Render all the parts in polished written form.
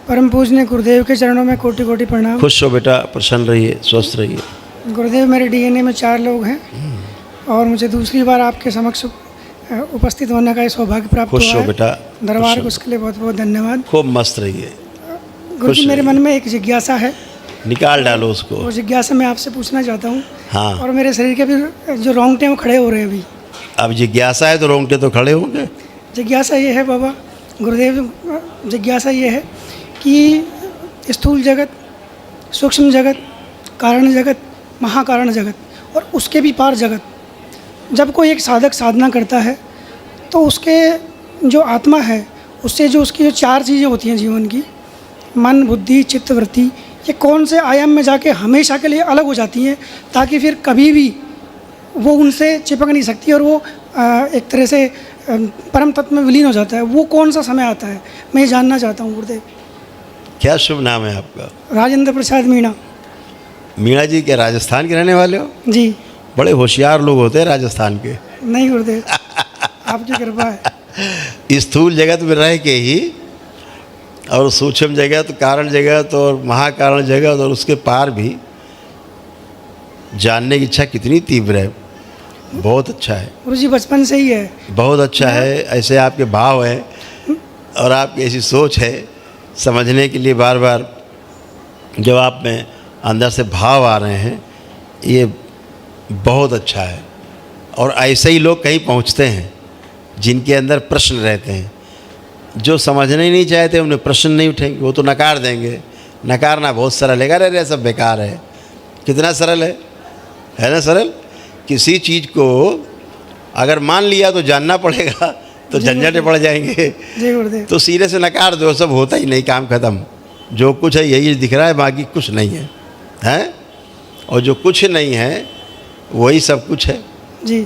परम पूजनीय गुरुदेव के चरणों में कोटि कोटि प्रणाम। खुश हो बेटा, प्रसन्न रहिए, स्वस्थ रहिए। गुरुदेव, मेरे डीएनए में 4 लोग हैं और मुझे दूसरी बार आपके समक्ष उपस्थित होने का सौभाग्य प्राप्त हुआ है। खुश हो बेटा, दरबार को उसके लिए बहुत बहुत धन्यवाद। खूब मस्त रहिए। गुरु जी, मेरे मन में एक जिज्ञासा है, निकाल डालो उसको। वो जिज्ञासा मैं आपसे पूछना चाहता हूँ। हाँ। और मेरे शरीर के भी जो रोंगटे हैं वो खड़े हो रहे हैं अभी। अब जिज्ञासा है तो रोंगटे तो खड़े होंगे। जिज्ञासा ये है बाबा गुरुदेव, जिज्ञासा ये है कि स्थूल जगत, सूक्ष्म जगत, कारण जगत, महाकारण जगत और उसके भी पार जगत, जब कोई एक साधक साधना करता है तो उसके जो आत्मा है उससे जो उसकी जो 4 चीज़ें होती हैं जीवन की, मन, बुद्धि, चित्त, वृत्ति, ये कौन से आयाम में जाके हमेशा के लिए अलग हो जाती हैं, ताकि फिर कभी भी वो उनसे चिपक नहीं सकती और वो एक तरह से परम तत्व में विलीन हो जाता है। वो कौन सा समय आता है, मैं ये जानना चाहता हूँ गुरुदेव। क्या शुभ नाम है आपका? राजेंद्र प्रसाद मीणा। मीणा जी क्या राजस्थान के रहने वाले हो? जी। बड़े होशियार लोग होते हैं राजस्थान के। नहीं गुरुदेव, आपकी कृपा है। स्थूल जगत में रह के ही और सूक्ष्म जगत, कारण जगत और महाकारण जगत और उसके पार भी जानने की इच्छा कितनी तीव्र है। बहुत अच्छा है गुरु जी, बचपन से ही है। बहुत अच्छा है। ऐसे आपके भाव हैं और आपकी ऐसी सोच है, समझने के लिए बार बार जब आप में अंदर से भाव आ रहे हैं, ये बहुत अच्छा है। और ऐसे ही लोग कहीं पहुंचते हैं जिनके अंदर प्रश्न रहते हैं। जो समझना ही नहीं चाहते उन्हें प्रश्न नहीं उठेंगे, वो तो नकार देंगे। नकारना बहुत सरल है, अरे सब बेकार है। कितना सरल है ना? सरल। किसी चीज़ को अगर मान लिया तो जानना पड़ेगा, तो झंझट पड़ जाएंगे। जी गुरुदेव। तो सिरे से नकार दो, सब होता ही नहीं, काम खत्म। जो कुछ है यही दिख रहा है, बाकी कुछ नहीं है, हैं? और जो कुछ नहीं है वही सब कुछ है। जी।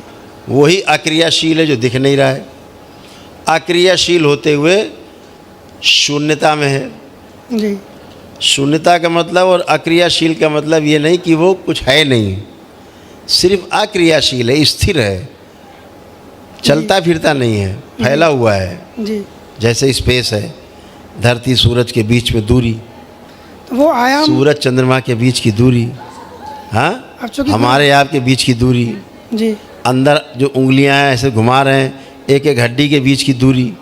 वही अक्रियाशील है जो दिख नहीं रहा है। अक्रियाशील होते हुए शून्यता में है। जी। शून्यता का मतलब और अक्रियाशील का मतलब ये नहीं कि वो कुछ है नहीं, सिर्फ अक्रियाशील है, स्थिर है, चलता फिरता नहीं है, फैला हुआ है। जी। जैसे स्पेस है, धरती सूरज के बीच में दूरी, तो वो आयाम, सूरज चंद्रमा के बीच की दूरी, हाँ, हमारे आपके बीच की दूरी, जी, अंदर जो उंगलियां हैं ऐसे घुमा रहे हैं, एक एक हड्डी के बीच की दूरी,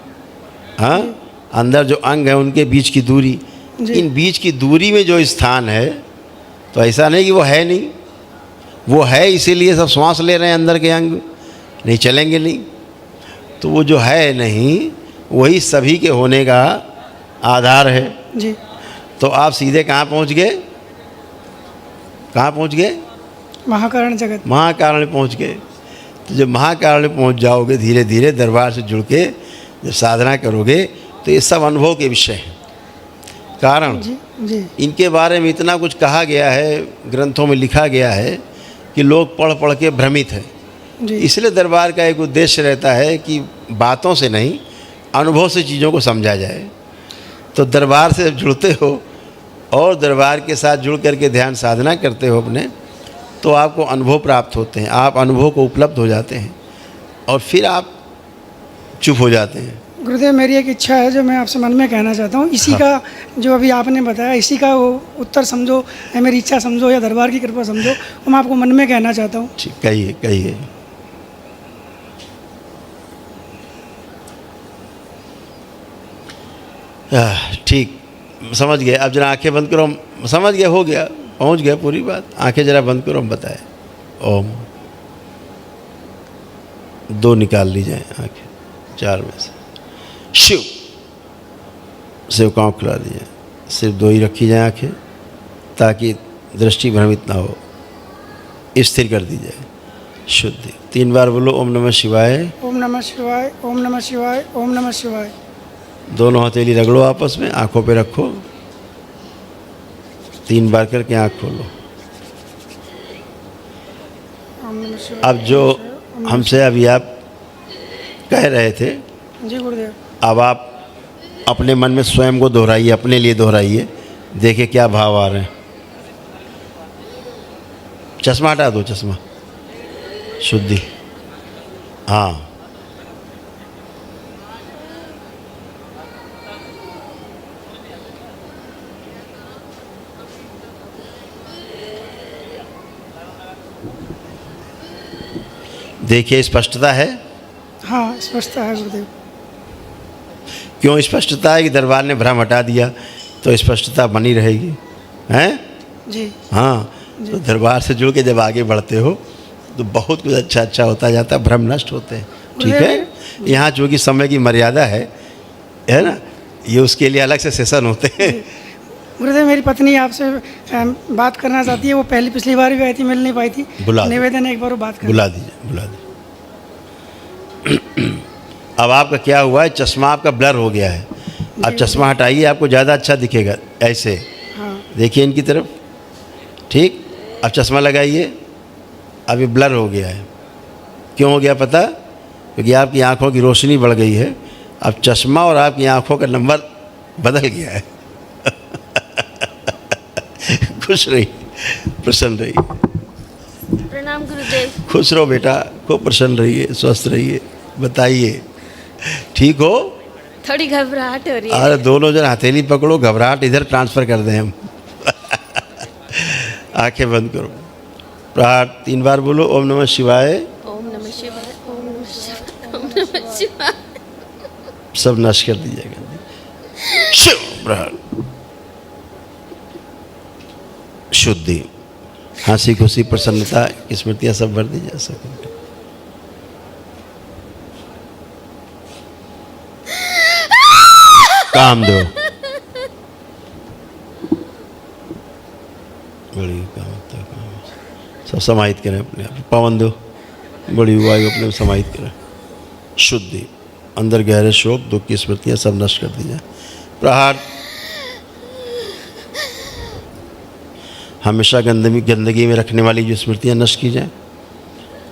हाँ, अंदर जो अंग है उनके बीच की दूरी, इन बीच की दूरी में जो स्थान है, तो ऐसा नहीं कि वो है नहीं, वो है इसीलिए सब श्वास ले रहे हैं अंदर के अंग, नहीं चलेंगे नहीं। तो वो जो है नहीं वही सभी के होने का आधार है। जी। तो आप सीधे कहाँ पहुँच गए? कहाँ पहुँच गए? महाकारण जगत। महाकारण पहुँच गए। तो जब महाकारण पहुँच जाओगे, धीरे धीरे दरबार से जुड़ के जब साधना करोगे तो ये सब अनुभव के विषय हैं। कारण जी, जी। इनके बारे में इतना कुछ कहा गया है, ग्रंथों में लिखा गया है कि लोग पढ़ पढ़ के भ्रमित हैं। इसलिए दरबार का एक उद्देश्य रहता है कि बातों से नहीं, अनुभव से चीज़ों को समझा जाए। तो दरबार से जब जुड़ते हो और दरबार के साथ जुड़ करके ध्यान साधना करते हो अपने, तो आपको अनुभव प्राप्त होते हैं, आप अनुभव को उपलब्ध हो जाते हैं और फिर आप चुप हो जाते हैं। गुरुदेव, मेरी एक इच्छा है जो मैं आपसे मन में कहना चाहता हूँ। इसी का जो अभी आपने बताया, इसी का वो उत्तर समझो या मेरी इच्छा समझो या दरबार की कृपा समझो, वो मैं आपको मन में कहना चाहता हूँ। ठीक, कहिए कहिए। ठीक, समझ गए। अब जरा आंखें बंद करो। समझ गए, हो गया, पहुंच गया पूरी बात। आंखें जरा बंद करो, हम बताए। ओम। 2 निकाल ली जाए आंखें 4 में से। शिव। शिव को आँख खुला दीजिए। सिर्फ 2 ही रखी जाए आंखें, ताकि दृष्टि भ्रमित ना हो। स्थिर कर दी जाए। शुद्धि। 3 बार बोलो ओम नमः शिवाय, ओम नमः शिवाय, ओम नमः शिवाय, ओम नमः शिवाय। दोनों हथेली रगड़ो आपस में, आंखों पे रखो। 3 बार करके आँख खोलो। अब जो हमसे अभी आप कह रहे थे, जी गुरुदेव, अब आप अपने मन में स्वयं को दोहराइए, अपने लिए दोहराइए, देखिए क्या भाव आ रहे हैं। चश्मा हटा दो, चश्मा। शुद्धि। हाँ, देखिए स्पष्टता है। हाँ, स्पष्टता है गुरुदेव। क्यों स्पष्टता है? कि दरबार ने भ्रम हटा दिया तो स्पष्टता बनी रहेगी, हैं? जी। हाँ, तो दरबार से जुड़ के जब आगे बढ़ते हो तो बहुत कुछ अच्छा अच्छा होता जाता है, भ्रम नष्ट होते हैं। ठीक है, यहाँ चूँकि समय की मर्यादा है ना, ये उसके लिए अलग से सेशन होते हैं। गुरुदेव, मेरी पत्नी आपसे बात करना चाहती है। वो पहली पिछली बार भी आई थी, मिल नहीं पाई थी। बुला दो। निवेदन है एक बार वो बात कर। बुला दीजिए, बुला दीजिए। अब आपका क्या हुआ है, चश्मा आपका ब्लर हो गया है। अब चश्मा हटाइए, आपको ज़्यादा अच्छा दिखेगा। ऐसे हाँ। देखिए इनकी तरफ, ठीक। अब चश्मा लगाइए, अब ये ब्लर हो गया है। क्यों हो गया पता? क्योंकि आपकी आंखों की रोशनी बढ़ गई है। अब चश्मा और आपकी आंखों का नंबर बदल गया है। खुश रहिए, प्रसन्न रहिए। प्रणाम गुरुदेव। खुश रहो बेटा, खूब प्रसन्न रहिए, स्वस्थ रहिए। बताइए, ठीक हो? थोड़ी घबराहट हो रही है। अरे दोनों जन हथेली पकड़ो, घबराहट इधर ट्रांसफ़र कर दें हम। आंखें बंद करो, प्रहार 3 बार बोलो, ओम नमः शिवाय। ओम नमः शिवाय, ओम नमः शिवाय, ओम नमः शिवाय। सब नष्ट कर दीजिएगा। शिव प्रहार। शुद्धि, हंसी खुशी प्रसन्नता स्मृतियाँ सब भर दी जा सके। काम दो, बड़ी काम होता है, काम सब समाहित करें अपने आप। पवन दो, बड़ी वायु अपने समाहित करें। शुद्धि, अंदर गहरे शोक दुख की स्मृतियाँ सब नष्ट कर दी जाए। प्रहार, हमेशा गंदगी में रखने वाली जो स्मृतियाँ नष्ट की जाएँ।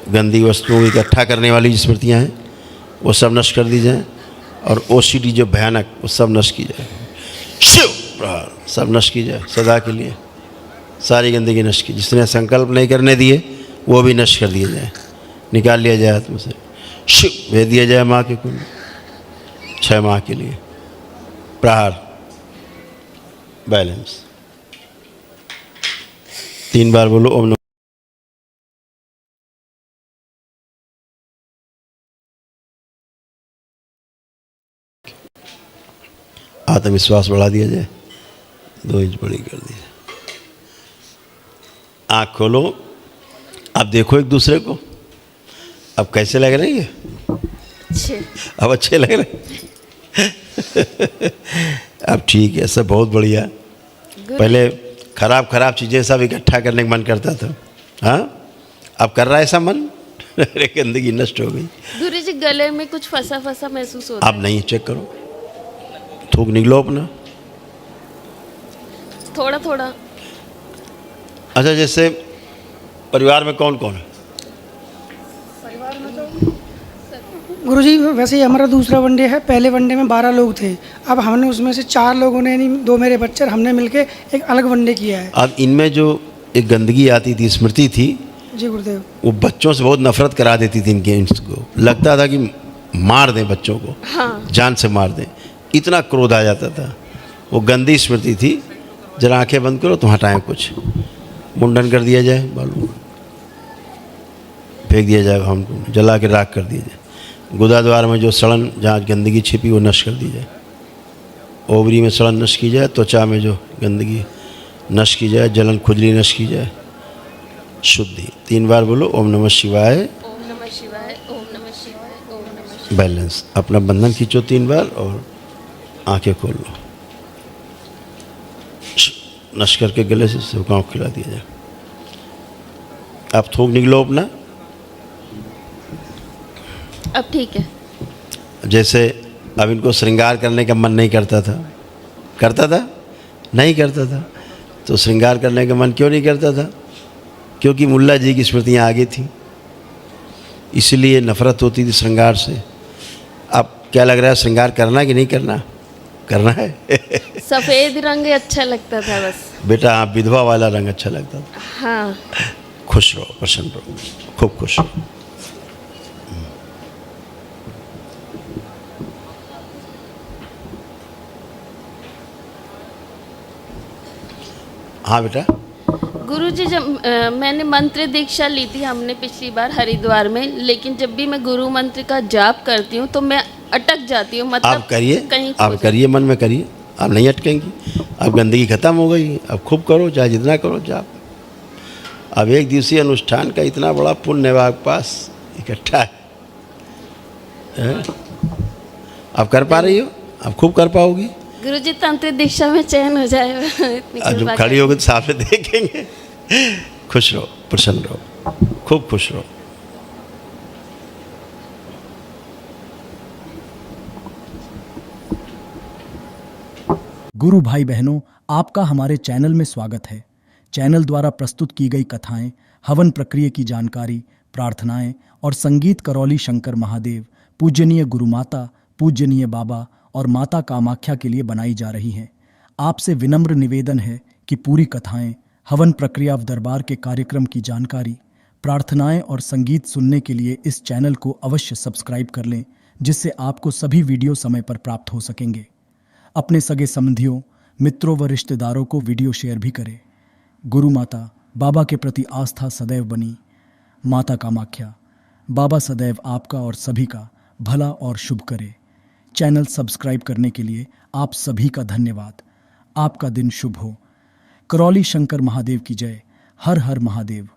गंदी वस्तुओं को इकट्ठा करने वाली जो स्मृतियाँ हैं वो सब नष्ट कर दी जाएँ। और ओसीडी जो भयानक, वो सब नष्ट की जाए। शिव प्रहार, सब नष्ट की जाए सदा के लिए। सारी गंदगी नष्ट की, जिसने संकल्प नहीं करने दिए वो भी नष्ट कर दिए जाए, निकाल लिया जाए आत्मा से। शिव भेज दिया जाए माँ के कुंड 6 माह के लिए। प्रहार, बैलेंस। 3 बार बोलो ओम नमः। आत्मविश्वास बढ़ा दिया जाए, 2 इंच बड़ी कर दी जाए। आँख खोलो, अब देखो एक दूसरे को। अब कैसे लग रही है? अच्छे। अब अच्छे लग रहे अब ठीक है, सब बहुत बढ़िया। पहले खराब चीज़ें सब इकट्ठा करने का मन करता था, हाँ, अब कर रहा है ऐसा मन। गंदगी नष्ट हो गई। गुरु जी, गले में कुछ फंसा फंसा महसूस होता है। अब नहीं, चेक करो, थूक निकलो अपना। थोड़ा थोड़ा। अच्छा, जैसे परिवार में कौन कौन है? गुरुजी, वैसे ही हमारा दूसरा वनडे है। पहले वनडे में 12 लोग थे। अब हमने उसमें से 4 लोगों ने, यानी 2 मेरे बच्चे, हमने मिलके एक अलग वनडे किया है। अब इनमें जो एक गंदगी आती थी, स्मृति थी, जी गुरुदेव। वो बच्चों से बहुत नफरत करा देती थी इनके। इनको लगता था कि मार दें बच्चों को, हाँ। जान से मार दें, इतना क्रोध आ जाता था। वो गंदी स्मृति थी। जरा आंखें बंद करो तो हटाएं, कुछ मुंडन कर दिया जाए, बालू फेंक दिया जाए, हम जला के राख कर दिया जाए। गुदा द्वार में जो सड़न, जहाँ गंदगी छिपी, वो नष्ट कर दी जाए। ओवरी में सड़न नष्ट की जाए। त्वचा में जो गंदगी नष्ट की जाए। जलन खुजली नष्ट की जाए। शुद्धि, 3 बार बोलो ओम नमः शिवाय। ओम नमः शिवाय, ओम नमः शिवाय, ओम नमः शिवाय। बैलेंस, अपना बंधन खींचो 3 बार और आंखें खोल लो। नष्ट करके गले से सुखाओ, खिला दिया जाए। आप थूक निकलो अपना। अब ठीक है। जैसे अब इनको श्रृंगार करने का मन नहीं करता था। करता था? नहीं करता था। तो श्रृंगार करने का मन क्यों नहीं करता था? क्योंकि मुल्ला जी की स्मृतियाँ आगे थी, इसलिए नफरत होती थी श्रृंगार से। अब क्या लग रहा है, श्रृंगार करना कि नहीं करना? करना है। सफ़ेद रंग अच्छा लगता था बस। बेटा, हाँ, विधवा वाला रंग अच्छा लगता था। हाँ। खुश रहो, प्रसन्न रहो, खूब खुश रहो। हाँ बेटा। गुरुजी जब मैंने मंत्र दीक्षा ली थी हमने पिछली बार हरिद्वार में, लेकिन जब भी मैं गुरु मंत्र का जाप करती हूँ तो मैं अटक जाती हूँ, मतलब आप करिए, कहीं आप करिए, मन में करिए, आप नहीं अटकेंगी। अब गंदगी खत्म हो गई, अब खूब करो, चाहे जितना करो जाप। अब एक दिवसीय अनुष्ठान का इतना बड़ा पुण्य है आपके पास इकट्ठा है। आप कर पा रही हो, आप खूब कर पाओगी। गुरुजी तंत्र दीक्षा में चयन हो जाएगा। इतनी आज कृपा जब खड़ी होगी तो सामने देखेंगे। खुश रहो, प्रसन्न रहो, खूब खुश रहो। गुरु भाई बहनों, आपका हमारे चैनल में स्वागत है। चैनल द्वारा प्रस्तुत की गई कथाएं, हवन प्रक्रिया की जानकारी, प्रार्थनाएं और संगीत करौली शंकर महादेव, पूजनीय गुरु माता, पूजनीय बाबा और माता कामाख्या के लिए बनाई जा रही हैं। आपसे विनम्र निवेदन है कि पूरी कथाएं, हवन प्रक्रिया दरबार के कार्यक्रम की जानकारी, प्रार्थनाएं और संगीत सुनने के लिए इस चैनल को अवश्य सब्सक्राइब कर लें, जिससे आपको सभी वीडियो समय पर प्राप्त हो सकेंगे। अपने सगे संबंधियों, मित्रों व रिश्तेदारों को वीडियो शेयर भी करें। गुरु माता, बाबा के प्रति आस्था सदैव बनी। माता कामाख्या, बाबा सदैव आपका और सभी का भला और शुभ करे। चैनल सब्सक्राइब करने के लिए आप सभी का धन्यवाद। आपका दिन शुभ हो। करौली शंकर महादेव की जय। हर हर महादेव।